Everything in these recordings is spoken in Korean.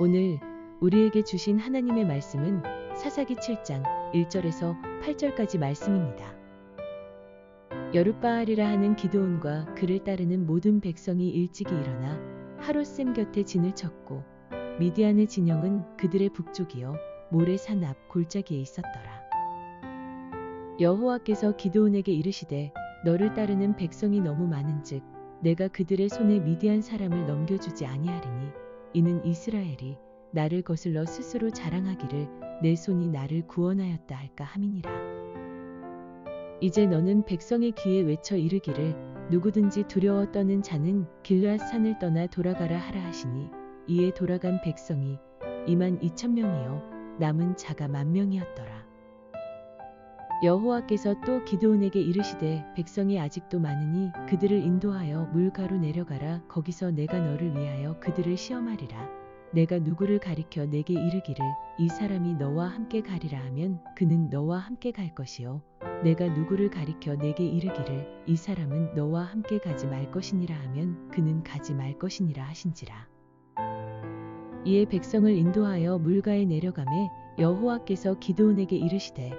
오늘 우리에게 주신 하나님의 말씀은 사사기 7장 1절에서 8절까지 말씀입니다. 여룻바알이라 하는 기드온과 그를 따르는 모든 백성이 일찍이 일어나 하롯셈 곁에 진을 쳤고 미디안의 진영은 그들의 북쪽이요 모레산 앞 골짜기에 있었더라. 여호와께서 기드온에게 이르시되 너를 따르는 백성이 너무 많은즉 내가 그들의 손에 미디안 사람을 넘겨주지 아니하리니 이는 이스라엘이 나를 거슬러 스스로 자랑하기를 내 손이 나를 구원하였다 할까 함이니라. 이제 너는 백성의 귀에 외쳐 이르기를 누구든지 두려워 떠는 자는 길르앗 산을 떠나 돌아가라 하라 하시니 이에 돌아간 백성이 22,000명이요 남은 자가 10,000명이었더라. 여호와께서 또 기드온에게 이르시되 백성이 아직도 많으니 그들을 인도하여 물가로 내려가라. 거기서 내가 너를 위하여 그들을 시험하리라. 내가 누구를 가리켜 내게 이르기를 이 사람이 너와 함께 가리라 하면 그는 너와 함께 갈 것이요 내가 누구를 가리켜 내게 이르기를 이 사람은 너와 함께 가지 말 것이니라 하면 그는 가지 말 것이니라 하신지라. 이에 백성을 인도하여 물가에 내려가매 여호와께서 기드온에게 이르시되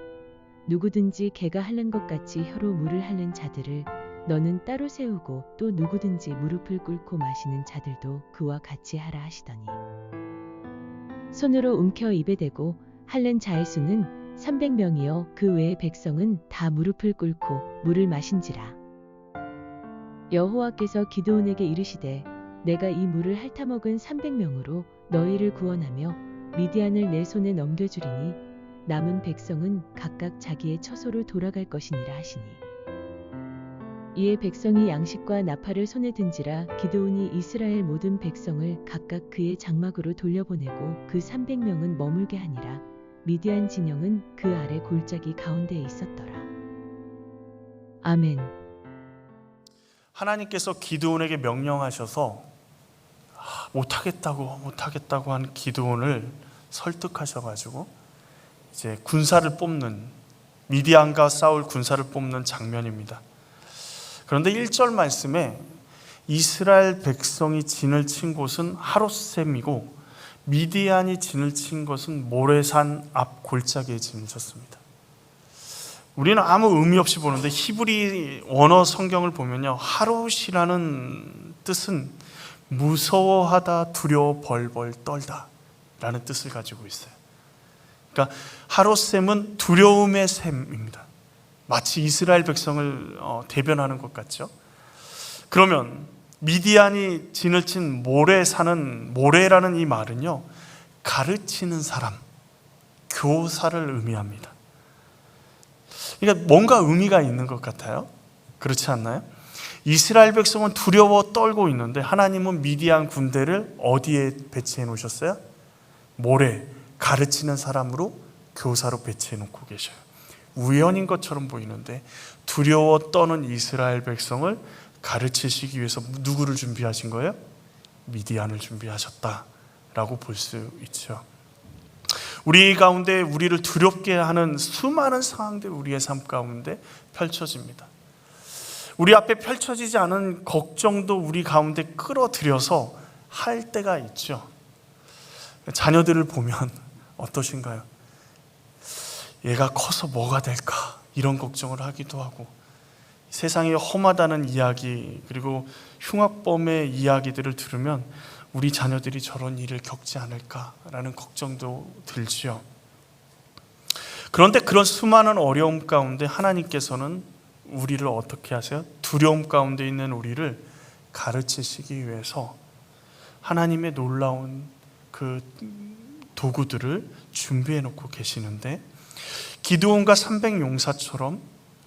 누구든지 개가 핥는 것 같이 혀로 물을 핥는 자들을 너는 따로 세우고 또 누구든지 무릎을 꿇고 마시는 자들도 그와 같이 하라 하시더니 손으로 움켜 입에 대고 핥는 자의 수는 300명이요 그 외의 백성은 다 무릎을 꿇고 물을 마신지라. 여호와께서 기드온에게 이르시되 내가 이 물을 핥아먹은 300명으로 너희를 구원하며 미디안을 내 손에 넘겨주리니 남은 백성은 각각 자기의 처소로 돌아갈 것이니라 하시니 이에 백성이 양식과 나팔을 손에 든지라. 기드온이 이스라엘 모든 백성을 각각 그의 장막으로 돌려보내고 그 300명은 머물게 하니라. 미디안 진영은 그 아래 골짜기 가운데에 있었더라. 아멘. 하나님께서 기드온에게 명령하셔서 못하겠다고 한 기드온을 설득하셔가지고 이제 군사를 뽑는, 미디안과 싸울 군사를 뽑는 장면입니다. 그런데 1절 말씀에 이스라엘 백성이 진을 친 곳은 하롯셈이고 미디안이 진을 친 것은 모레산 앞 골짜기에 진을 쳤습니다. 우리는 아무 의미 없이 보는데 히브리 원어 성경을 보면요, 하롯이라는 뜻은 무서워하다, 두려워, 벌벌 떨다 라는 뜻을 가지고 있어요. 그러니까 하롯셈은 두려움의 셈입니다. 마치 이스라엘 백성을 대변하는 것 같죠. 그러면 미디안이 진을 친 모레산은, 모레라는 이 말은요, 가르치는 사람, 교사를 의미합니다. 그러니까 뭔가 의미가 있는 것 같아요. 그렇지 않나요? 이스라엘 백성은 두려워 떨고 있는데 하나님은 미디안 군대를 어디에 배치해 놓으셨어요? 모레, 가르치는 사람으로, 교사로 배치해 놓고 계셔요. 우연인 것처럼 보이는데 두려워 떠는 이스라엘 백성을 가르치시기 위해서 누구를 준비하신 거예요? 미디안을 준비하셨다라고 볼 수 있죠. 우리 가운데 우리를 두렵게 하는 수많은 상황들이 우리의 삶 가운데 펼쳐집니다. 우리 앞에 펼쳐지지 않은 걱정도 우리 가운데 끌어들여서 할 때가 있죠. 자녀들을 보면 어떠신가요? 얘가 커서 뭐가 될까? 이런 걱정을 하기도 하고, 세상이 험하다는 이야기, 그리고 흉악범의 이야기들을 들으면 우리 자녀들이 저런 일을 겪지 않을까라는 걱정도 들지요. 그런데 그런 수많은 어려움 가운데 하나님께서는 우리를 어떻게 하세요? 두려움 가운데 있는 우리를 가르치시기 위해서 하나님의 놀라운 그 도구들을 준비해 놓고 계시는데, 기드온과 300용사처럼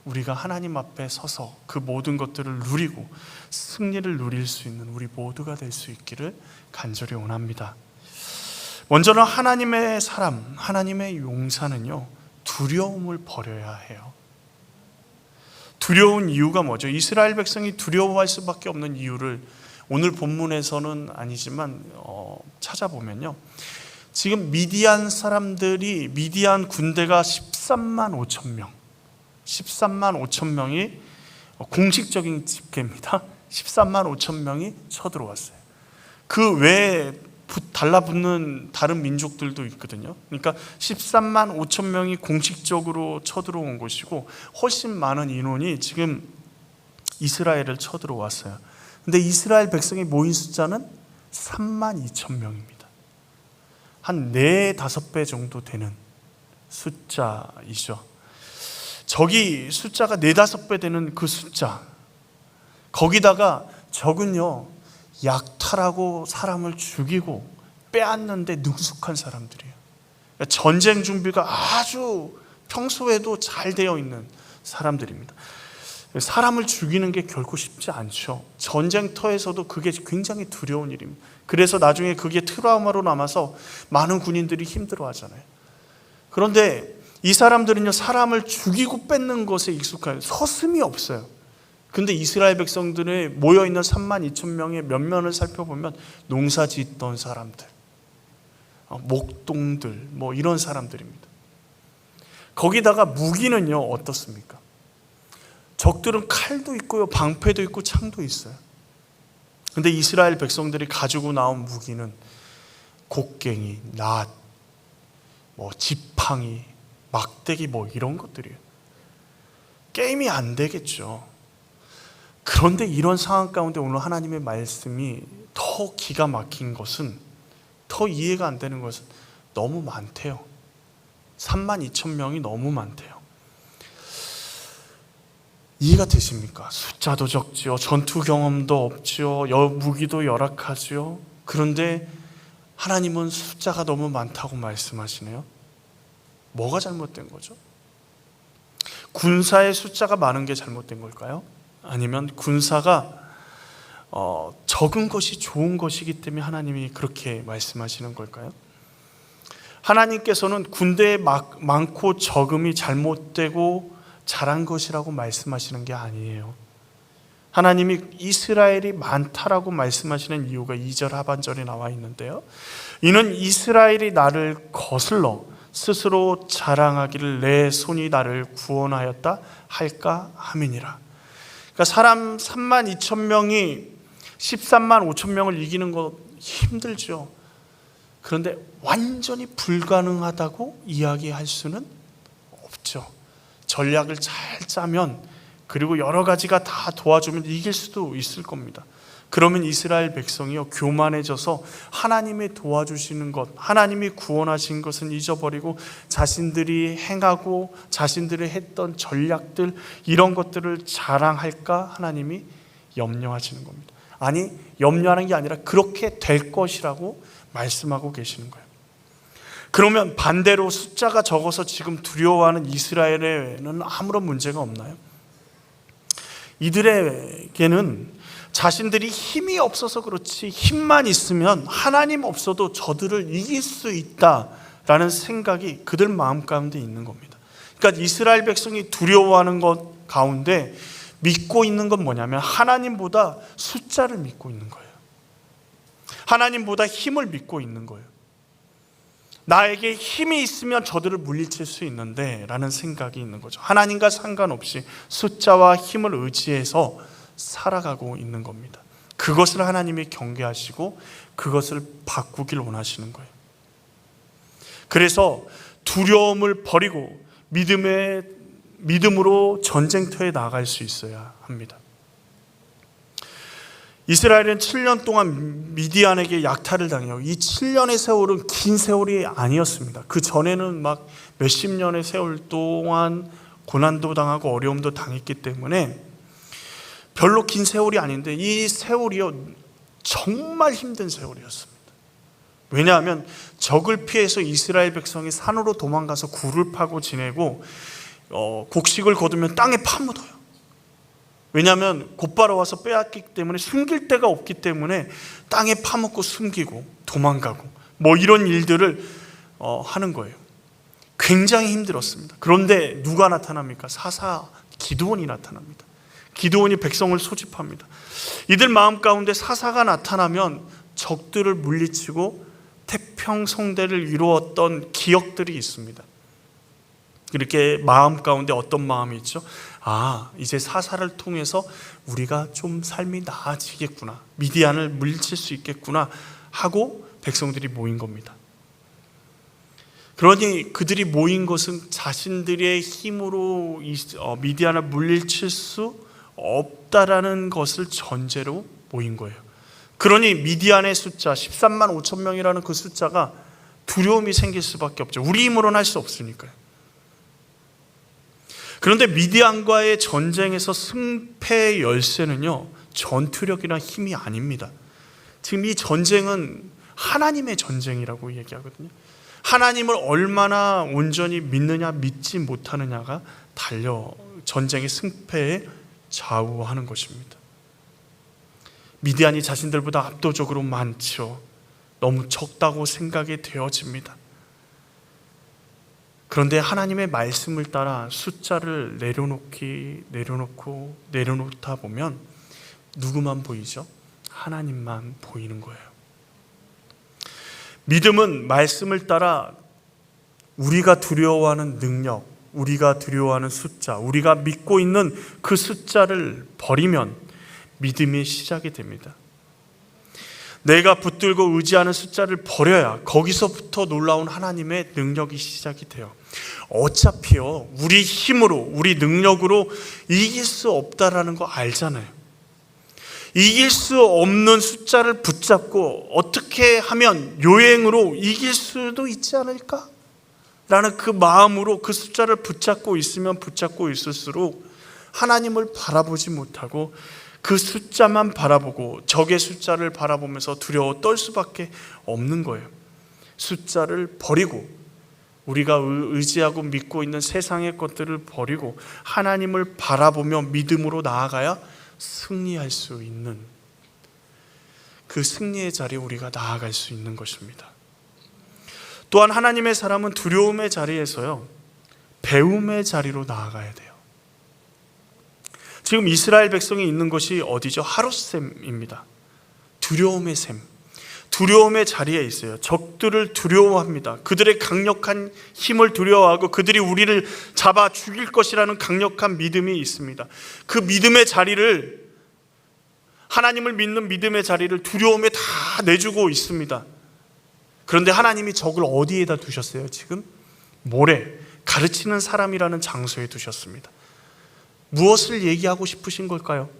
우리가 하나님 앞에 서서 그 모든 것들을 누리고 승리를 누릴 수 있는 우리 모두가 될 수 있기를 간절히 원합니다. 먼저는 하나님의 사람, 하나님의 용사는요, 두려움을 버려야 해요. 두려운 이유가 뭐죠? 이스라엘 백성이 두려워할 수밖에 없는 이유를 오늘 본문에서는 아니지만 찾아보면요, 지금 미디안 사람들이, 미디안 군대가 13만 5천 명, 13만 5천 명이 공식적인 집계입니다. 13만 5천 명이 쳐들어왔어요. 그 외에 달라붙는 다른 민족들도 있거든요. 그러니까 13만 5천 명이 공식적으로 쳐들어온 것이고 훨씬 많은 인원이 지금 이스라엘을 쳐들어왔어요. 근데 이스라엘 백성이 모인 숫자는 3만 2천 명입니다. 한 4-5배 정도 되는 숫자이죠. 적이 숫자가 4-5배 되는 그 숫자, 거기다가 적은요 약탈하고 사람을 죽이고 빼앗는데 능숙한 사람들이에요. 그러니까 전쟁 준비가 아주 평소에도 잘 되어 있는 사람들입니다. 사람을 죽이는 게 결코 쉽지 않죠. 전쟁터에서도 그게 굉장히 두려운 일입니다. 그래서 나중에 그게 트라우마로 남아서 많은 군인들이 힘들어하잖아요. 그런데 이 사람들은요 사람을 죽이고 뺏는 것에 익숙해요. 서슴이 없어요. 근데 이스라엘 백성들의 모여있는 3만 2천 명의 면면을 살펴보면 농사 짓던 사람들, 목동들, 뭐 이런 사람들입니다. 거기다가 무기는요 어떻습니까? 적들은 칼도 있고요, 방패도 있고 창도 있어요. 근데 이스라엘 백성들이 가지고 나온 무기는 곡괭이, 낫, 뭐 지팡이, 막대기 뭐 이런 것들이에요. 게임이 안 되겠죠. 그런데 이런 상황 가운데 오늘 하나님의 말씀이 더 기가 막힌 것은, 더 이해가 안 되는 것은 너무 많대요. 3만 2천 명이 너무 많대요. 이해가 되십니까? 숫자도 적지요, 전투 경험도 없지요, 무기도 열악하지요. 그런데 하나님은 숫자가 너무 많다고 말씀하시네요. 뭐가 잘못된 거죠? 군사의 숫자가 많은 게 잘못된 걸까요? 아니면 군사가 적은 것이 좋은 것이기 때문에 하나님이 그렇게 말씀하시는 걸까요? 하나님께서는 군대에 많고 적음이 잘못되고 잘한 것이라고 말씀하시는 게 아니에요. 하나님이 이스라엘이 많다라고 말씀하시는 이유가 2절 하반절에 나와 있는데요, 이는 이스라엘이 나를 거슬러 스스로 자랑하기를 내 손이 나를 구원하였다 할까 함이니라. 그러니까 사람 3만 2천 명이 13만 5천 명을 이기는 거 힘들죠. 그런데 완전히 불가능하다고 이야기할 수는 없죠. 전략을 잘 짜면, 그리고 여러 가지가 다 도와주면 이길 수도 있을 겁니다. 그러면 이스라엘 백성이요 교만해져서 하나님의 도와주시는 것, 하나님이 구원하신 것은 잊어버리고 자신들이 행하고 자신들이 했던 전략들, 이런 것들을 자랑할까 하나님이 염려하시는 겁니다. 아니, 염려하는 게 아니라 그렇게 될 것이라고 말씀하고 계시는 거예요. 그러면 반대로 숫자가 적어서 지금 두려워하는 이스라엘에는 아무런 문제가 없나요? 이들에게는 자신들이 힘이 없어서 그렇지, 힘만 있으면 하나님 없어도 저들을 이길 수 있다라는 생각이 그들 마음 가운데 있는 겁니다. 그러니까 이스라엘 백성이 두려워하는 것 가운데 믿고 있는 건 뭐냐면 하나님보다 숫자를 믿고 있는 거예요. 하나님보다 힘을 믿고 있는 거예요. 나에게 힘이 있으면 저들을 물리칠 수 있는데 라는 생각이 있는 거죠. 하나님과 상관없이 숫자와 힘을 의지해서 살아가고 있는 겁니다. 그것을 하나님이 경계하시고 그것을 바꾸길 원하시는 거예요. 그래서 두려움을 버리고 믿음으로 전쟁터에 나갈 수 있어야 합니다. 이스라엘은 7년 동안 미디안에게 약탈을 당해요. 이 7년의 세월은 긴 세월이 아니었습니다. 그 전에는 막 몇십 년의 세월 동안 고난도 당하고 어려움도 당했기 때문에 별로 긴 세월이 아닌데, 이 세월이요 정말 힘든 세월이었습니다. 왜냐하면 적을 피해서 이스라엘 백성이 산으로 도망가서 굴을 파고 지내고 곡식을 거두면 땅에 파묻어요. 왜냐하면 곧바로 와서 빼앗기 때문에 숨길 데가 없기 때문에 땅에 파묻고 숨기고 도망가고 뭐 이런 일들을 하는 거예요. 굉장히 힘들었습니다. 그런데 누가 나타납니까? 사사 기드온이 나타납니다. 기드온이 백성을 소집합니다. 이들 마음 가운데 사사가 나타나면 적들을 물리치고 태평성대를 이루었던 기억들이 있습니다. 그렇게 마음 가운데 어떤 마음이 있죠? 이제 사사를 통해서 우리가 좀 삶이 나아지겠구나, 미디안을 물리칠 수 있겠구나 하고 백성들이 모인 겁니다. 그러니 그들이 모인 것은 자신들의 힘으로 미디안을 물리칠 수 없다라는 것을 전제로 모인 거예요. 그러니 미디안의 숫자 13만 5천 명이라는 그 숫자가 두려움이 생길 수밖에 없죠. 우리 힘으로는 할 수 없으니까요. 그런데 미디안과의 전쟁에서 승패의 열쇠는요, 전투력이나 힘이 아닙니다. 지금 이 전쟁은 하나님의 전쟁이라고 얘기하거든요. 하나님을 얼마나 온전히 믿느냐 믿지 못하느냐가 달려 전쟁의 승패에 좌우하는 것입니다. 미디안이 자신들보다 압도적으로 많죠. 너무 적다고 생각이 되어집니다. 그런데 하나님의 말씀을 따라 숫자를 내려놓다 보면 누구만 보이죠? 하나님만 보이는 거예요. 믿음은 말씀을 따라 우리가 두려워하는 능력, 우리가 두려워하는 숫자, 우리가 믿고 있는 그 숫자를 버리면 믿음의 시작이 됩니다. 내가 붙들고 의지하는 숫자를 버려야 거기서부터 놀라운 하나님의 능력이 시작이 돼요. 어차피요, 우리 힘으로, 우리 능력으로 이길 수 없다라는 거 알잖아요. 이길 수 없는 숫자를 붙잡고 어떻게 하면 요행으로 이길 수도 있지 않을까? 라는 그 마음으로 그 숫자를 붙잡고 있으면 붙잡고 있을수록 하나님을 바라보지 못하고 그 숫자만 바라보고 적의 숫자를 바라보면서 두려워 떨 수밖에 없는 거예요. 숫자를 버리고 우리가 의지하고 믿고 있는 세상의 것들을 버리고 하나님을 바라보며 믿음으로 나아가야 승리할 수 있는, 그 승리의 자리에 우리가 나아갈 수 있는 것입니다. 또한 하나님의 사람은 두려움의 자리에서요, 배움의 자리로 나아가야 돼요. 지금 이스라엘 백성이 있는 것이 어디죠? 하룻셈입니다. 두려움의 셈, 두려움의 자리에 있어요. 적들을 두려워합니다. 그들의 강력한 힘을 두려워하고 그들이 우리를 잡아 죽일 것이라는 강력한 믿음이 있습니다. 그 믿음의 자리를, 하나님을 믿는 믿음의 자리를 두려움에 다 내주고 있습니다. 그런데 하나님이 적을 어디에다 두셨어요? 지금 모래, 가르치는 사람이라는 장소에 두셨습니다. 무엇을 얘기하고 싶으신 걸까요?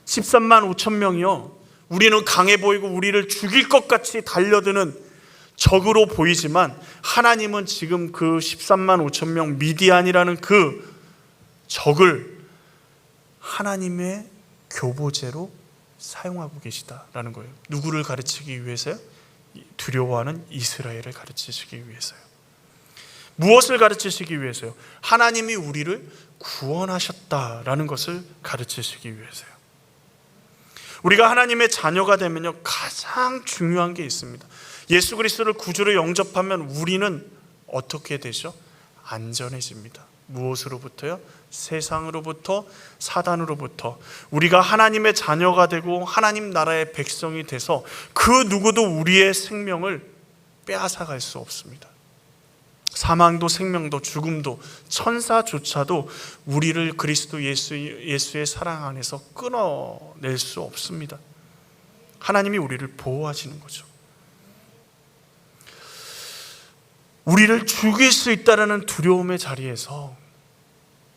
13만 5천 명이요, 우리는 강해 보이고 우리를 죽일 것 같이 달려드는 적으로 보이지만 하나님은 지금 그 13만 5천 명 미디안이라는 그 적을 하나님의 교보제로 사용하고 계시다라는 거예요. 누구를 가르치기 위해서요? 두려워하는 이스라엘을 가르치시기 위해서요. 무엇을 가르치시기 위해서요? 하나님이 우리를 구원하셨다라는 것을 가르치시기 위해서요. 우리가 하나님의 자녀가 되면요, 가장 중요한 게 있습니다. 예수 그리스도를 구주로 영접하면 우리는 어떻게 되죠? 안전해집니다. 무엇으로부터요? 세상으로부터, 사단으로부터. 우리가 하나님의 자녀가 되고 하나님 나라의 백성이 돼서 그 누구도 우리의 생명을 빼앗아갈 수 없습니다. 사망도 생명도 죽음도 천사조차도 우리를 그리스도 예수의 사랑 안에서 끊어낼 수 없습니다. 하나님이 우리를 보호하시는 거죠. 우리를 죽일 수 있다라는 두려움의 자리에서,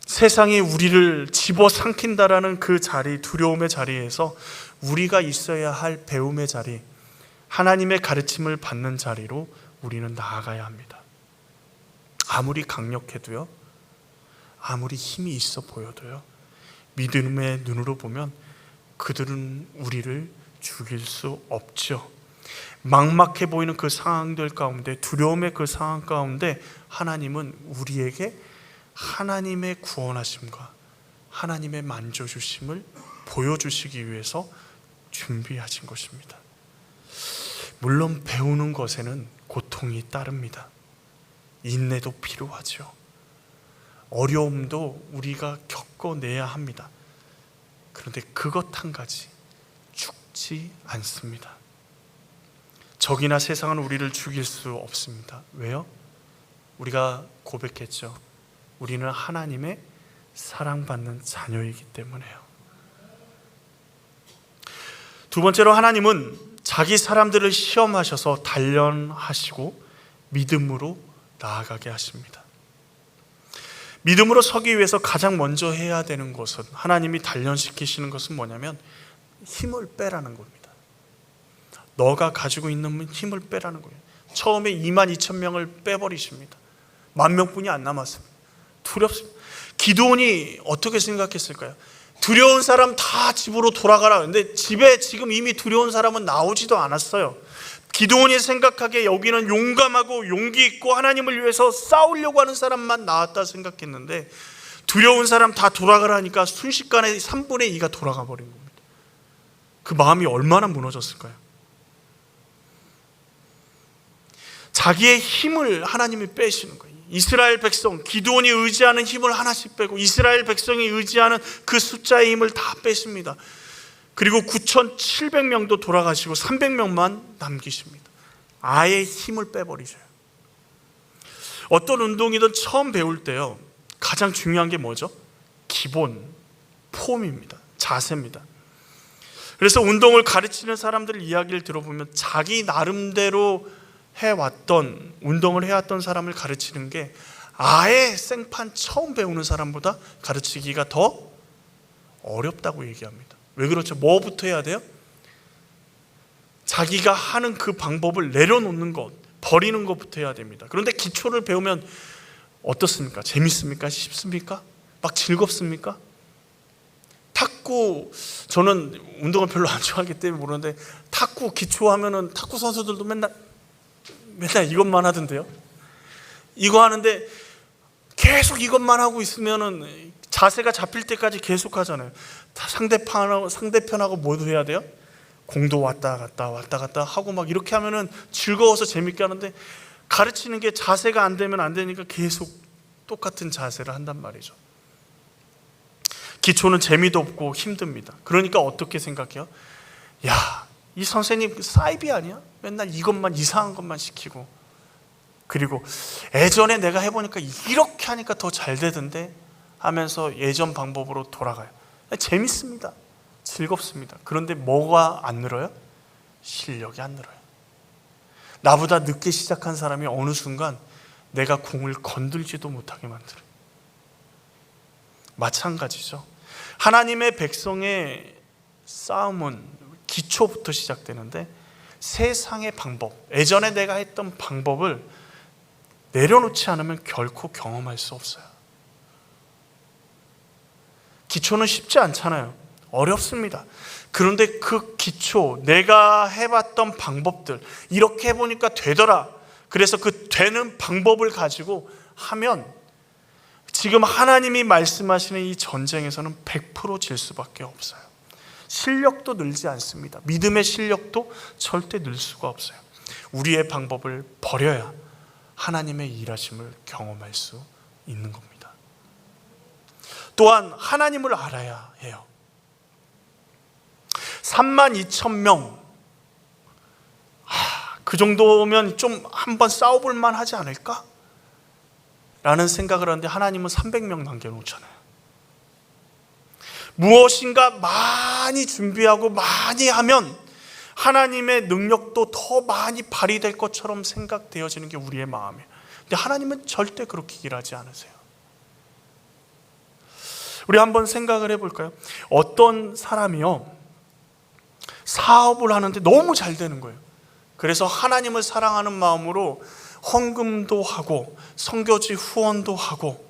세상이 우리를 집어삼킨다라는 그 자리, 두려움의 자리에서 우리가 있어야 할 배움의 자리, 하나님의 가르침을 받는 자리로 우리는 나아가야 합니다. 아무리 강력해도요, 아무리 힘이 있어 보여도요, 믿음의 눈으로 보면 그들은 우리를 죽일 수 없죠. 막막해 보이는 그 상황들 가운데, 두려움의 그 상황 가운데 하나님은 우리에게 하나님의 구원하심과 하나님의 만져주심을 보여주시기 위해서 준비하신 것입니다. 물론 배우는 것에는 고통이 따릅니다. 인내도 필요하죠. 어려움도 우리가 겪어내야 합니다. 그런데 그것 한 가지, 죽지 않습니다. 적이나 세상은 우리를 죽일 수 없습니다. 왜요? 우리가 고백했죠. 우리는 하나님의 사랑받는 자녀이기 때문에요. 두 번째로 하나님은 자기 사람들을 시험하셔서 단련하시고 믿음으로 나아가게 하십니다. 믿음으로 서기 위해서 가장 먼저 해야 되는 것은, 하나님이 단련시키시는 것은 뭐냐면 힘을 빼라는 겁니다. 너가 가지고 있는 힘을 빼라는 거예요. 처음에 22,000명을 빼버리십니다. 10,000명뿐이 안 남았습니다. 두렵습니다. 기드온이 어떻게 생각했을까요? 두려운 사람 다 집으로 돌아가라. 근데 집에 지금 이미 두려운 사람은 나오지도 않았어요. 기드온이 생각하기에 여기는 용감하고 용기 있고 하나님을 위해서 싸우려고 하는 사람만 나왔다 생각했는데, 두려운 사람 다 돌아가라니까 순식간에 3분의 2가 돌아가 버린 겁니다. 그 마음이 얼마나 무너졌을까요? 자기의 힘을 하나님이 빼시는 거예요. 이스라엘 백성, 기드온이 의지하는 힘을 하나씩 빼고 이스라엘 백성이 의지하는 그 숫자의 힘을 다 빼십니다. 그리고 9,700명도 돌아가시고 300명만 남기십니다. 아예 힘을 빼버리셔요. 어떤 운동이든 처음 배울 때요, 가장 중요한 게 뭐죠? 기본, 폼입니다. 자세입니다. 그래서 운동을 가르치는 사람들 이야기를 들어보면 자기 나름대로 해왔던, 운동을 해왔던 사람을 가르치는 게 아예 생판 처음 배우는 사람보다 가르치기가 더 어렵다고 얘기합니다. 왜 그렇죠? 뭐부터 해야 돼요? 자기가 하는 그 방법을 내려놓는 것, 버리는 것부터 해야 됩니다. 그런데 기초를 배우면 어떻습니까? 재밌습니까? 쉽습니까? 막 즐겁습니까? 탁구, 저는 운동을 별로 안 좋아하기 때문에 모르는데 탁구 기초하면은 탁구 선수들도 맨날 이것만 하던데요. 이거 하는데 계속 이것만 하고 있으면은 자세가 잡힐 때까지 계속 하잖아요. 상대편하고 뭐도 해야 돼요? 공도 왔다 갔다 하고 막 이렇게 하면은 즐거워서 재밌게 하는데, 가르치는 게 자세가 안 되면 안 되니까 계속 똑같은 자세를 한단 말이죠. 기초는 재미도 없고 힘듭니다. 그러니까 어떻게 생각해요? 야, 이 선생님 사이비 아니야? 맨날 이것만, 이상한 것만 시키고, 그리고 예전에 내가 해보니까 이렇게 하니까 더 잘 되던데 하면서 예전 방법으로 돌아가요. 재밌습니다. 즐겁습니다. 그런데 뭐가 안 늘어요? 실력이 안 늘어요. 나보다 늦게 시작한 사람이 어느 순간 내가 공을 건들지도 못하게 만들어요. 마찬가지죠. 하나님의 백성의 싸움은 기초부터 시작되는데, 세상의 방법, 예전에 내가 했던 방법을 내려놓지 않으면 결코 경험할 수 없어요. 기초는 쉽지 않잖아요. 어렵습니다. 그런데 그 기초, 내가 해봤던 방법들, 이렇게 해보니까 되더라. 그래서 그 되는 방법을 가지고 하면 지금 하나님이 말씀하시는 이 전쟁에서는 100% 질 수밖에 없어요. 실력도 늘지 않습니다. 믿음의 실력도 절대 늘 수가 없어요. 우리의 방법을 버려야 하나님의 일하심을 경험할 수 있는 겁니다. 또한 하나님을 알아야 해요. 32,000명, 그 정도면 좀 한번 싸워볼 만하지 않을까? 라는 생각을 하는데 하나님은 300명 남겨놓잖아요. 무엇인가 많이 준비하고 많이 하면 하나님의 능력도 더 많이 발휘될 것처럼 생각되어지는 게 우리의 마음이에요. 근데 하나님은 절대 그렇게 일하지 않으세요. 우리 한번 생각을 해볼까요? 어떤 사람이요, 사업을 하는데 너무 잘 되는 거예요. 그래서 하나님을 사랑하는 마음으로 헌금도 하고 선교지 후원도 하고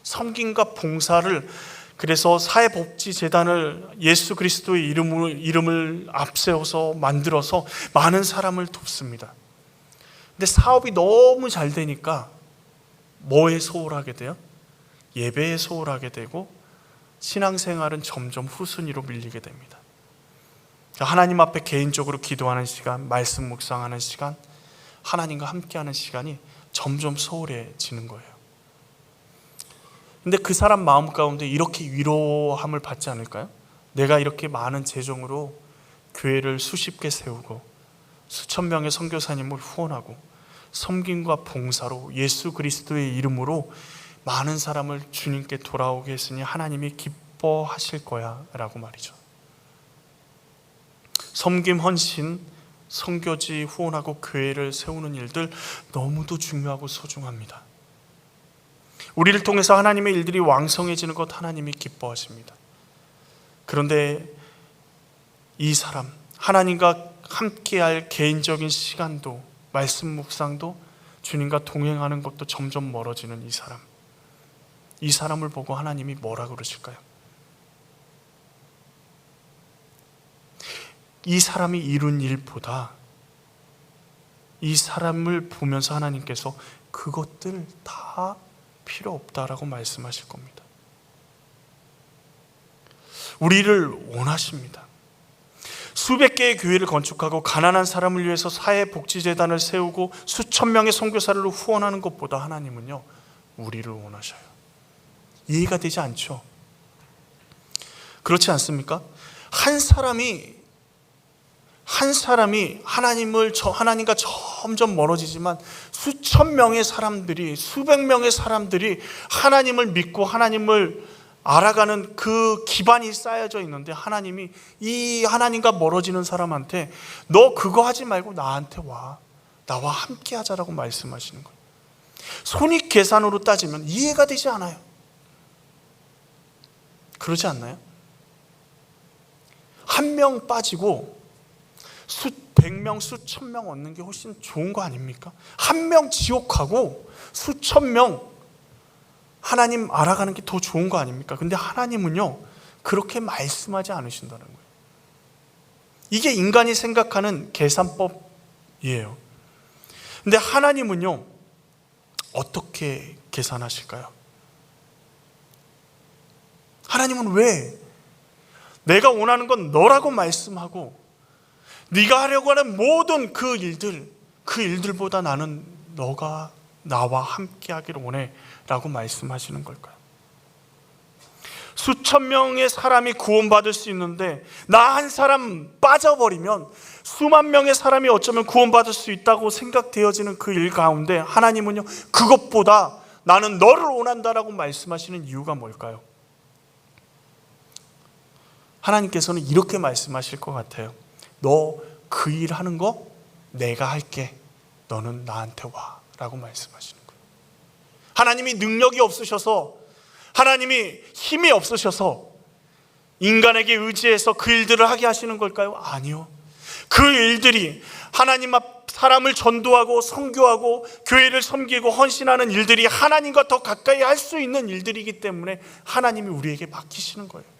섬김과 봉사를, 그래서 사회복지재단을 예수 그리스도의 이름을 앞세워서 만들어서 많은 사람을 돕습니다. 근데 사업이 너무 잘 되니까 뭐에 소홀하게 돼요? 예배에 소홀하게 되고 신앙생활은 점점 후순위로 밀리게 됩니다. 하나님 앞에 개인적으로 기도하는 시간, 말씀 묵상하는 시간, 하나님과 함께하는 시간이 점점 소홀해지는 거예요. 근데 그 사람 마음 가운데 이렇게 위로함을 받지 않을까요? 내가 이렇게 많은 재정으로 교회를 수십 개 세우고 수천 명의 선교사님을 후원하고 섬김과 봉사로 예수 그리스도의 이름으로 많은 사람을 주님께 돌아오게 했으니 하나님이 기뻐하실 거야 라고 말이죠. 섬김, 헌신, 선교지 후원하고 교회를 세우는 일들 너무도 중요하고 소중합니다. 우리를 통해서 하나님의 일들이 왕성해지는 것 하나님이 기뻐하십니다. 그런데 이 사람, 하나님과 함께할 개인적인 시간도, 말씀 묵상도, 주님과 동행하는 것도 점점 멀어지는 이 사람을 보고 하나님이 뭐라 그러실까요? 이 사람이 이룬 일보다 이 사람을 보면서 하나님께서 그것들 다 필요 없다라고 말씀하실 겁니다. 우리를 원하십니다. 수백 개의 교회를 건축하고 가난한 사람을 위해서 사회복지재단을 세우고 수천 명의 선교사를 후원하는 것보다 하나님은요, 우리를 원하셔요. 이해가 되지 않죠? 그렇지 않습니까? 한 사람이 하나님과 점점 멀어지지만 수천 명의 사람들이, 수백 명의 사람들이 하나님을 믿고 하나님을 알아가는 그 기반이 쌓여져 있는데 하나님이 이 하나님과 멀어지는 사람한테 너 그거 하지 말고 나한테 와, 나와 함께 하자라고 말씀하시는 거예요. 손익 계산으로 따지면 이해가 되지 않아요. 그러지 않나요? 한 명 빠지고 수백 명, 수천 명 얻는 게 훨씬 좋은 거 아닙니까? 한 명 지옥하고 수천 명 하나님 알아가는 게 더 좋은 거 아닙니까? 근데 하나님은요, 그렇게 말씀하지 않으신다는 거예요. 이게 인간이 생각하는 계산법이에요. 근데 하나님은요, 어떻게 계산하실까요? 하나님은 왜 내가 원하는 건 너라고 말씀하고 네가 하려고 하는 모든 그 일들보다 나는 너가 나와 함께 하기를 원해 라고 말씀하시는 걸까요? 수천 명의 사람이 구원받을 수 있는데 나 한 사람 빠져버리면 수만 명의 사람이 어쩌면 구원받을 수 있다고 생각되어지는 그 일 가운데 하나님은요, 그것보다 나는 너를 원한다라고 말씀하시는 이유가 뭘까요? 하나님께서는 이렇게 말씀하실 것 같아요. 너 그 일 하는 거 내가 할게. 너는 나한테 와 라고 말씀하시는 거예요. 하나님이 능력이 없으셔서, 하나님이 힘이 없으셔서 인간에게 의지해서 그 일들을 하게 하시는 걸까요? 아니요. 그 일들이 하나님 앞 사람을 전도하고 선교하고 교회를 섬기고 헌신하는 일들이 하나님과 더 가까이 할 수 있는 일들이기 때문에 하나님이 우리에게 맡기시는 거예요.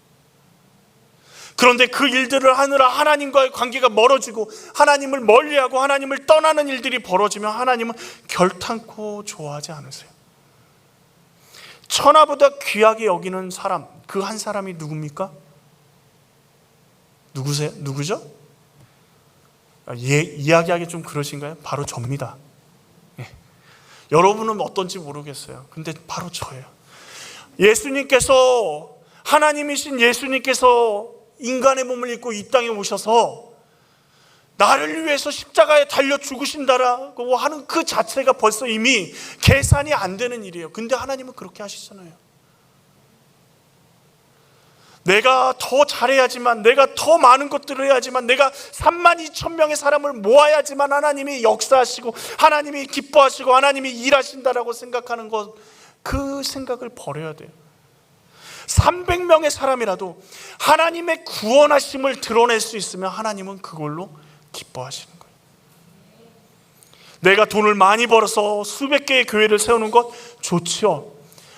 그런데 그 일들을 하느라 하나님과의 관계가 멀어지고 하나님을 멀리하고 하나님을 떠나는 일들이 벌어지면 하나님은 결탄코 좋아하지 않으세요. 천하보다 귀하게 여기는 사람, 그 한 사람이 누굽니까? 누구죠? 이야기하기 좀 그러신가요? 바로 접니다. 여러분은 어떤지 모르겠어요. 근데 바로 저예요. 예수님께서, 하나님이신 예수님께서 인간의 몸을 입고 이 땅에 오셔서 나를 위해서 십자가에 달려 죽으신다라고 하는 그 자체가 벌써 이미 계산이 안 되는 일이에요. 근데 하나님은 그렇게 하시잖아요. 내가 더 잘해야지만, 내가 더 많은 것들을 해야지만, 내가 32,000명의 사람을 모아야지만 하나님이 역사하시고 하나님이 기뻐하시고 하나님이 일하신다라고 생각하는 것, 그 생각을 버려야 돼요. 300명의 사람이라도 하나님의 구원하심을 드러낼 수 있으면 하나님은 그걸로 기뻐하시는 거예요. 내가 돈을 많이 벌어서 수백 개의 교회를 세우는 것 좋지요.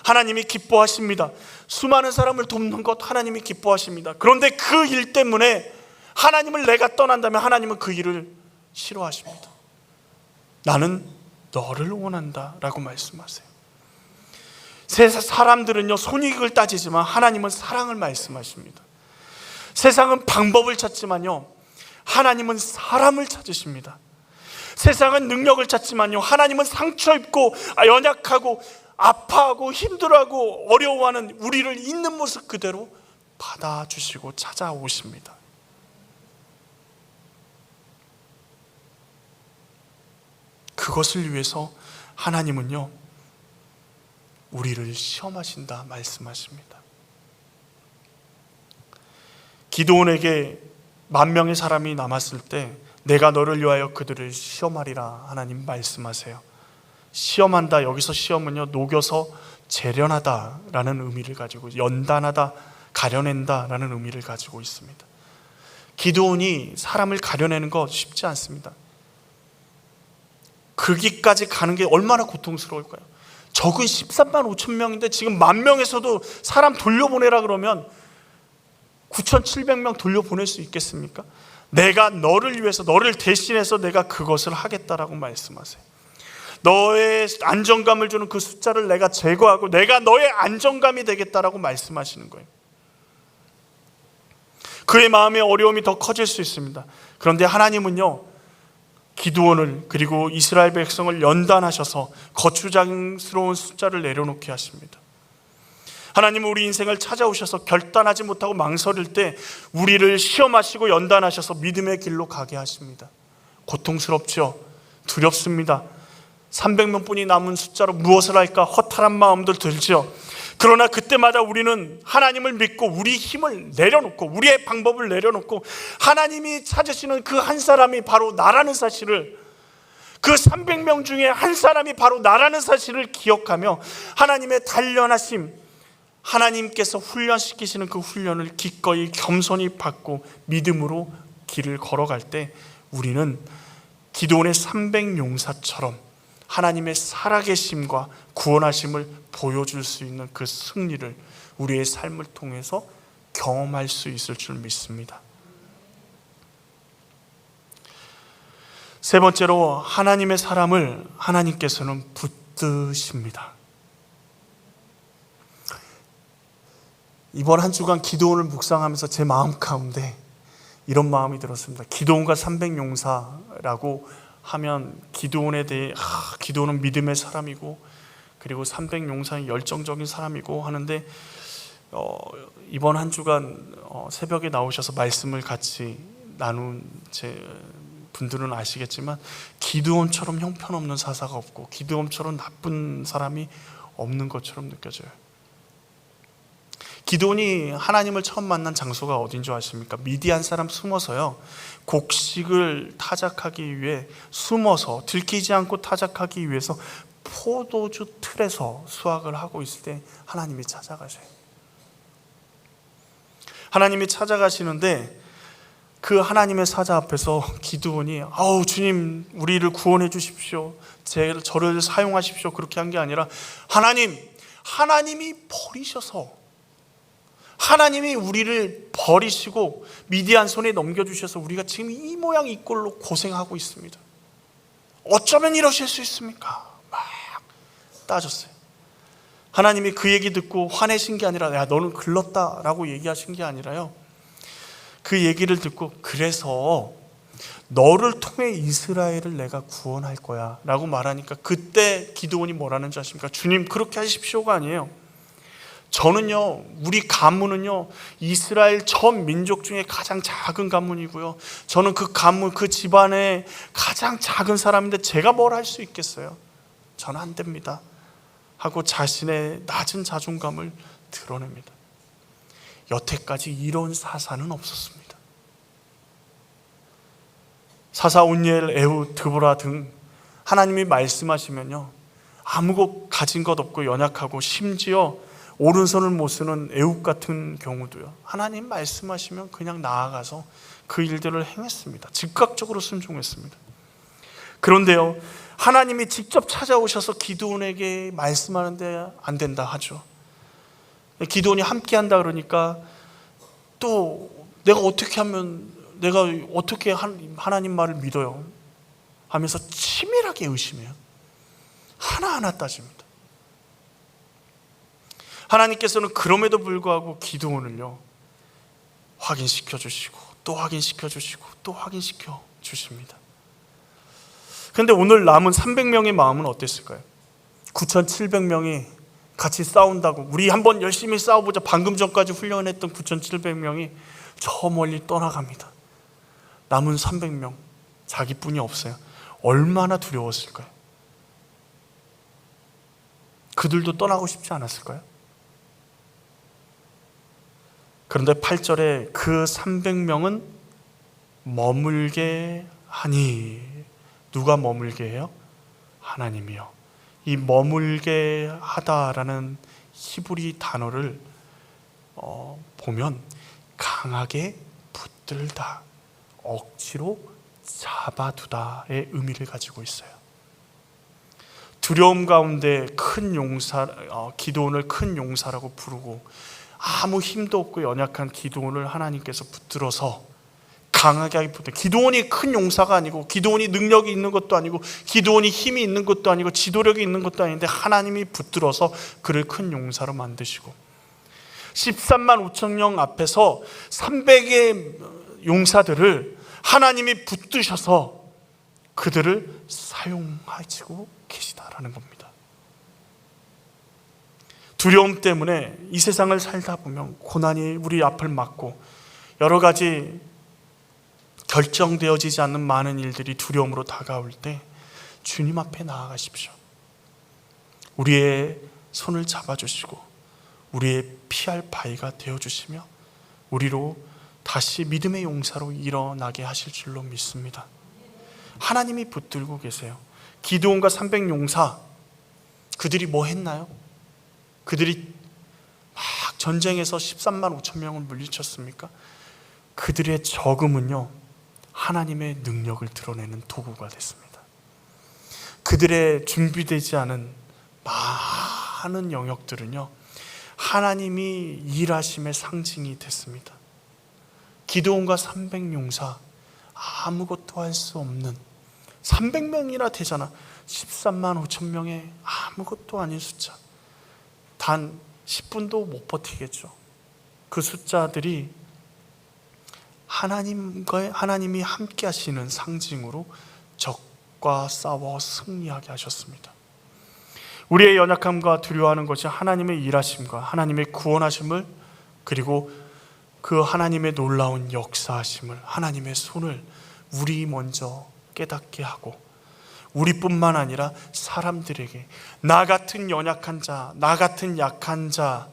하나님이 기뻐하십니다. 수많은 사람을 돕는 것 하나님이 기뻐하십니다. 그런데 그 일 때문에 하나님을 내가 떠난다면 하나님은 그 일을 싫어하십니다. 나는 너를 원한다 라고 말씀하세요. 세상 사람들은요, 손익을 따지지만 하나님은 사랑을 말씀하십니다. 세상은 방법을 찾지만요, 하나님은 사람을 찾으십니다. 세상은 능력을 찾지만요, 하나님은 상처 입고 연약하고 아파하고 힘들어하고 어려워하는 우리를 있는 모습 그대로 받아주시고 찾아오십니다. 그것을 위해서 하나님은요, 우리를 시험하신다 말씀하십니다. 기드온에게 10,000명의 사람이 남았을 때 내가 너를 위하여 그들을 시험하리라 하나님 말씀하세요. 시험한다, 여기서 시험은요, 녹여서 재련하다라는 의미를 가지고, 연단하다, 가려낸다라는 의미를 가지고 있습니다. 기드온이 사람을 가려내는 거 쉽지 않습니다. 거기까지 가는 게 얼마나 고통스러울까요? 적은 13만 5천 명인데 지금 10,000명에서도 사람 돌려보내라 그러면 9,700명 돌려보낼 수 있겠습니까? 내가 너를 위해서, 너를 대신해서 내가 그것을 하겠다라고 말씀하세요. 너의 안정감을 주는 그 숫자를 내가 제거하고 내가 너의 안정감이 되겠다라고 말씀하시는 거예요. 그의 마음의 어려움이 더 커질 수 있습니다. 그런데 하나님은요, 기드온을 그리고 이스라엘 백성을 연단하셔서 거추장스러운 숫자를 내려놓게 하십니다. 하나님은 우리 인생을 찾아오셔서 결단하지 못하고 망설일 때 우리를 시험하시고 연단하셔서 믿음의 길로 가게 하십니다. 고통스럽죠? 두렵습니다. 300명뿐이 남은 숫자로 무엇을 할까 허탈한 마음도 들죠. 그러나 그때마다 우리는 하나님을 믿고 우리 힘을 내려놓고 우리의 방법을 내려놓고 하나님이 찾으시는 그 한 사람이 바로 나라는 사실을, 그 300명 중에 한 사람이 바로 나라는 사실을 기억하며 하나님의 단련하심, 하나님께서 훈련시키시는 그 훈련을 기꺼이 겸손히 받고 믿음으로 길을 걸어갈 때 우리는 기드온의 300용사처럼 하나님의 살아계심과 구원하심을 보여줄 수 있는 그 승리를 우리의 삶을 통해서 경험할 수 있을 줄 믿습니다. 세 번째로, 하나님의 사람을 하나님께서는 붙드십니다. 이번 한 주간 기드온을 묵상하면서 제 마음 가운데 이런 마음이 들었습니다. 기드온과 300용사라고 하면 기드온에 대해 기드온은 믿음의 사람이고 그리고 300용사는 열정적인 사람이고 하는데, 이번 한 주간 새벽에 나오셔서 말씀을 같이 나눈 제 분들은 아시겠지만 기드온처럼 형편없는 사사가 없고 기드온처럼 나쁜 사람이 없는 것처럼 느껴져요. 기드온이 하나님을 처음 만난 장소가 어딘 줄 아십니까? 미디안 사람 숨어서요, 곡식을 타작하기 위해 숨어서 들키지 않고 타작하기 위해서 포도주 틀에서 수확을 하고 있을 때 하나님이 찾아가셔요. 하나님이 찾아가시는데 그 하나님의 사자 앞에서 기드온이 아우 주님 우리를 구원해 주십시오, 저를 사용하십시오, 그렇게 한 게 아니라 하나님이 버리셔서, 하나님이 우리를 버리시고 미디안 손에 넘겨주셔서 우리가 지금 이 모양 이 꼴로 고생하고 있습니다. 어쩌면 이러실 수 있습니까? 막 따졌어요. 하나님이 그 얘기 듣고 화내신 게 아니라 야 너는 글렀다라고 얘기하신 게 아니라요, 그 얘기를 듣고 그래서 너를 통해 이스라엘을 내가 구원할 거야 라고 말하니까 그때 기드온이 뭐라는 줄 아십니까? 주님 그렇게 하십시오가 아니에요. 저는요, 우리 가문은요, 이스라엘 전 민족 중에 가장 작은 가문이고요, 저는 그 가문, 그 집안의 가장 작은 사람인데 제가 뭘 할 수 있겠어요? 저는 안 됩니다 하고 자신의 낮은 자존감을 드러냅니다. 여태까지 이런 사사는 없었습니다. 사사 온니엘, 에훗, 드보라 등 하나님이 말씀하시면요, 아무것 가진 것 없고 연약하고 심지어 오른손을 못 쓰는 에훗 같은 경우도요, 하나님 말씀하시면 그냥 나아가서 그 일들을 행했습니다. 즉각적으로 순종했습니다. 그런데요, 하나님이 직접 찾아오셔서 기드온에게 말씀하는데 안 된다 하죠. 기드온이 함께 한다 그러니까 또 내가 어떻게 하면, 내가 어떻게 하나님 말을 믿어요 하면서 치밀하게 의심해요. 하나하나 따집니다. 하나님께서는 그럼에도 불구하고 기드온을요, 확인시켜 주시고 또 확인시켜 주시고 또 확인시켜 주십니다. 그런데 오늘 남은 300명의 마음은 어땠을까요? 9,700명이 같이 싸운다고, 우리 한번 열심히 싸워보자, 방금 전까지 훈련했던 9,700명이 저 멀리 떠나갑니다. 남은 300명, 자기뿐이 없어요. 얼마나 두려웠을까요? 그들도 떠나고 싶지 않았을까요? 그런데 8절에 그 300명은 머물게 하니, 누가 머물게 해요? 하나님이요. 이 머물게 하다라는 히브리 단어를 보면 강하게 붙들다, 억지로 잡아두다의 의미를 가지고 있어요. 두려움 가운데 큰 용사, 기드온을 큰 용사라고 부르고, 아무 힘도 없고 연약한 기드온을 하나님께서 붙들어서 강하게 붙들어. 기드온이 큰 용사가 아니고, 기드온이 능력이 있는 것도 아니고, 기드온이 힘이 있는 것도 아니고, 지도력이 있는 것도 아닌데 하나님이 붙들어서 그를 큰 용사로 만드시고, 13만 5천 명 앞에서 300의 용사들을 하나님이 붙드셔서 그들을 사용하시고 계시다라는 겁니다. 두려움 때문에 이 세상을 살다 보면 고난이 우리 앞을 막고 여러 가지 결정되어지지 않는 많은 일들이 두려움으로 다가올 때 주님 앞에 나아가십시오. 우리의 손을 잡아주시고 우리의 피할 바위가 되어주시며 우리로 다시 믿음의 용사로 일어나게 하실 줄로 믿습니다. 하나님이 붙들고 계세요. 기드온과 300용사, 그들이 뭐 했나요? 그들이 막 전쟁에서 13만 5천 명을 물리쳤습니까? 그들의 적음은요, 하나님의 능력을 드러내는 도구가 됐습니다. 그들의 준비되지 않은 많은 영역들은요, 하나님이 일하심의 상징이 됐습니다. 기드온과 300용사, 아무것도 할 수 없는, 300명이나 되잖아. 13만 5천 명의 아무것도 아닌 숫자. 단 10분도 못 버티겠죠. 그 숫자들이 하나님이 함께 하시는 상징으로 적과 싸워 승리하게 하셨습니다. 우리의 연약함과 두려워하는 것이 하나님의 일하심과 하나님의 구원하심을, 그리고 그 하나님의 놀라운 역사하심을, 하나님의 손을 우리 먼저 깨닫게 하고, 우리뿐만 아니라 사람들에게 나 같은 연약한 자, 나 같은 약한 자,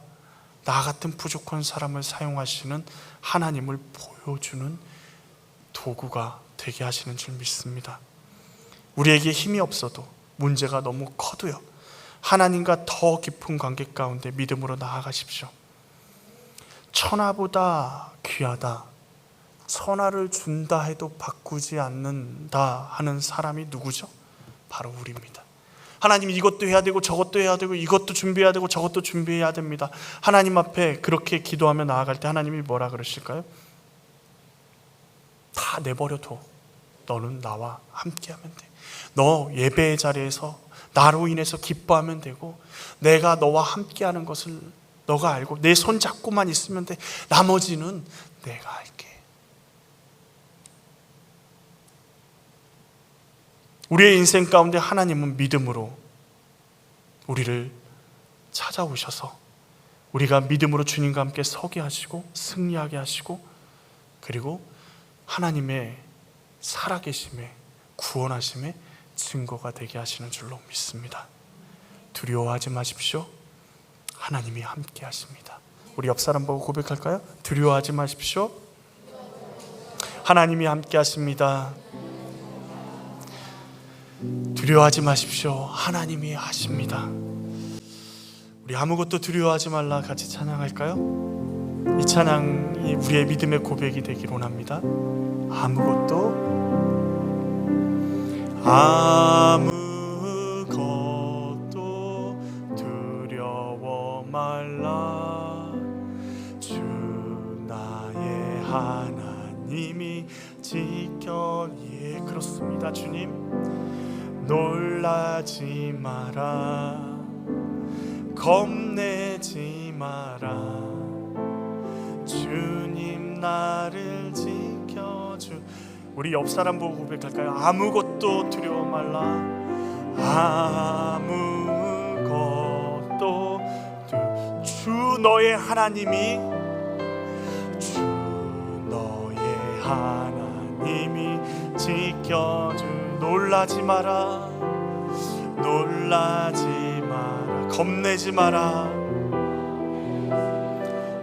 나 같은 부족한 사람을 사용하시는 하나님을 보여주는 도구가 되게 하시는 줄 믿습니다. 우리에게 힘이 없어도, 문제가 너무 커도요, 하나님과 더 깊은 관계 가운데 믿음으로 나아가십시오. 천하보다 귀하다, 천하를 준다 해도 바꾸지 않는다 하는 사람이 누구죠? 바로 우리입니다. 하나님, 이것도 해야 되고 저것도 해야 되고 이것도 준비해야 되고 저것도 준비해야 됩니다. 하나님 앞에 그렇게 기도하며 나아갈 때 하나님이 뭐라 그러실까요? 다 내버려둬. 너는 나와 함께하면 돼. 너 예배의 자리에서 나로 인해서 기뻐하면 되고, 내가 너와 함께하는 것을 너가 알고 내 손 잡고만 있으면 돼. 나머지는 내가 할게. 우리의 인생 가운데 하나님은 믿음으로 우리를 찾아오셔서 우리가 믿음으로 주님과 함께 서게 하시고 승리하게 하시고, 그리고 하나님의 살아계심에, 구원하심의 증거가 되게 하시는 줄로 믿습니다. 두려워하지 마십시오. 하나님이 함께 하십니다. 우리 옆 사람 보고 고백할까요? 두려워하지 마십시오. 하나님이 함께 하십니다. 두려워하지 마십시오. 하나님이 하십니다. 우리 아무것도 두려워하지 말라 같이 찬양할까요? 이 찬양이 우리의 믿음의 고백이 되길 원합니다. 아무것도 두려워 말라. 주 나의 하나님이 지켜. 예, 그렇습니다. 주님, 놀라지 마라, 겁내지 마라. 주님 나를 지켜주. 우리 옆 사람 보고 고백할까요? 아무것도 두려워 말라. 아무것도 주 너의 하나님이, 주 너의 하나님이 지켜주. 놀라지 마라, 놀라지 마라. 겁내지 마라.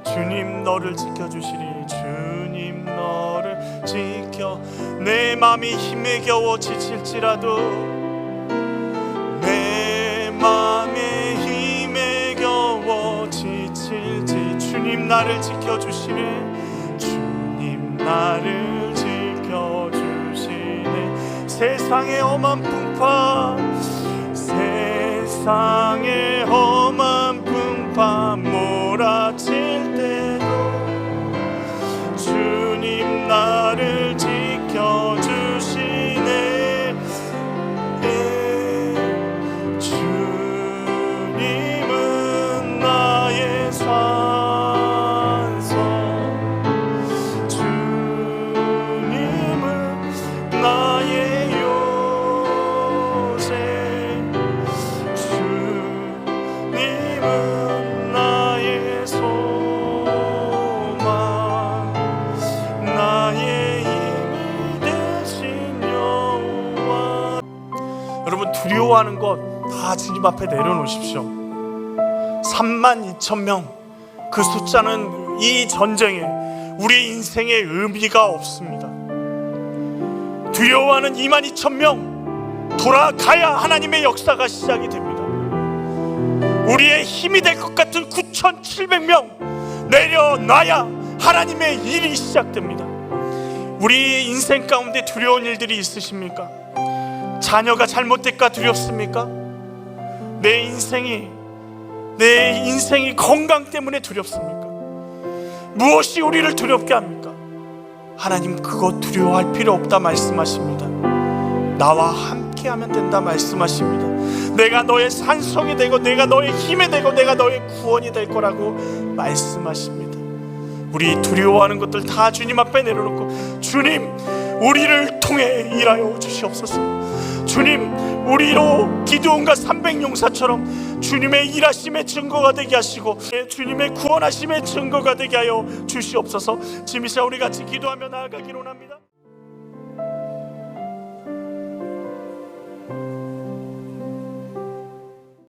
주님 너를 지켜주시리. 주님 너를 지켜. 내 맘이 힘에 겨워 지칠지라도, 내 맘에 힘에 겨워 지칠지 주님 나를 지켜주시네. 주님 나를 지켜주시네. 세상의 험한 풍파, 세상의 험한 풍파 몰아칠 때도 주님 나를 지켜주시네. 주님은 나의 산성, 주님은 나의 요새, 주님은 나의 소망, 나의 힘이 되신 여호와. 여러분, 두려워하는 것 다 주님 앞에 내려놓으십시오. 32,000명, 그 숫자는 이 전쟁에 우리 인생의 의미가 없습니다. 두려워하는 22,000명, 돌아가야 하나님의 역사가 시작이 됩니다. 우리의 힘이 될 것 같은 9,700명 내려놔야 하나님의 일이 시작됩니다. 우리 인생 가운데 두려운 일들이 있으십니까? 자녀가 잘못될까 두렵습니까? 내 인생이 건강 때문에 두렵습니까? 무엇이 우리를 두렵게 합니까? 하나님 그거 두려워할 필요 없다 말씀하십니다. 나와 함께 하면 된다 말씀하십니다. 내가 너의 산성이 되고, 내가 너의 힘이 되고, 내가 너의 구원이 될 거라고 말씀하십니다. 우리 두려워하는 것들 다 주님 앞에 내려놓고, 주님 우리를 통해 일하여 주시옵소서. 주님 우리로 기드온과 300용사처럼 주님의 일하심의 증거가 되게 하시고, 주님의 구원하심의 증거가 되게 하여 주시옵소서. 지금 이 시간 우리 같이 기도하며 나아가기로 합니다.